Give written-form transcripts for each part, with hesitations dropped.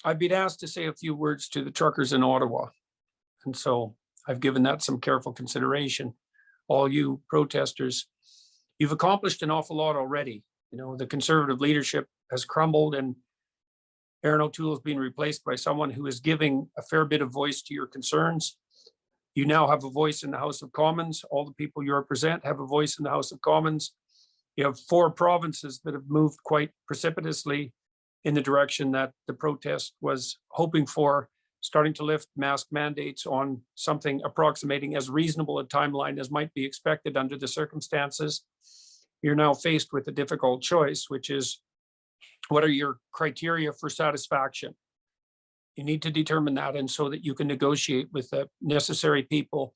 I've been asked to say a few words to the truckers in Ottawa, and so I've given that some careful consideration. All you protesters, you've accomplished an awful lot already. You know, the Conservative leadership has crumbled, and Aaron O'Toole is being replaced by someone who is giving a fair bit of voice to your concerns. You now have a voice in the House of Commons. All the people you represent have a voice in the House of Commons. You have 4 provinces that have moved quite precipitously in the direction that the protest was hoping for, starting to lift mask mandates on something approximating as reasonable a timeline as might be expected under the circumstances. You're now faced with a difficult choice, which is, what are your criteria for satisfaction? You need to determine that, and so that you can negotiate with the necessary people.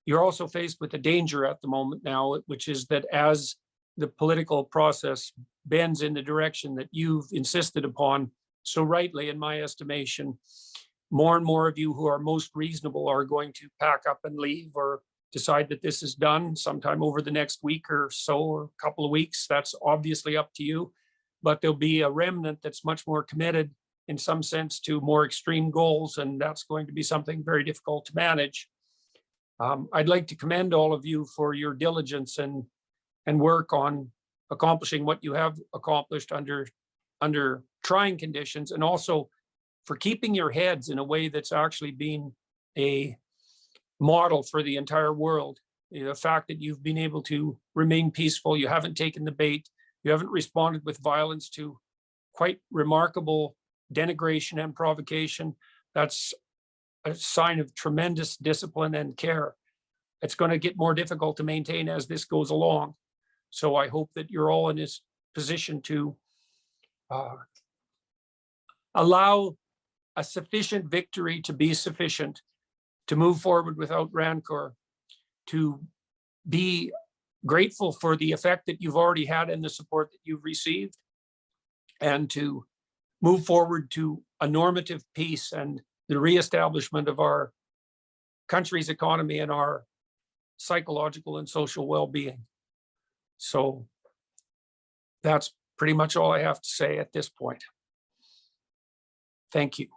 You're also faced with a danger at the moment now, which is that as the political process bends in the direction that you've insisted upon, so rightly, in my estimation, more and more of you who are most reasonable are going to pack up and leave, or decide that this is done sometime over the next week or so, or a couple of weeks. That's obviously up to you, but there'll be a remnant that's much more committed in some sense to more extreme goals, and that's going to be something very difficult to manage. I'd like to commend all of you for your diligence and work on accomplishing what you have accomplished under trying conditions, and also for keeping your heads in a way that's actually been a model for the entire world. The fact that you've been able to remain peaceful, you haven't taken the bait, you haven't responded with violence to quite remarkable denigration and provocation, that's a sign of tremendous discipline and care. It's going to get more difficult to maintain as this goes along. So I hope that you're all in this position to allow a sufficient victory to be sufficient, to move forward without rancor, to be grateful for the effect that you've already had and the support that you've received, and to move forward to a normative peace and the reestablishment of our country's economy and our psychological and social well-being. So that's pretty much all I have to say at this point. Thank you.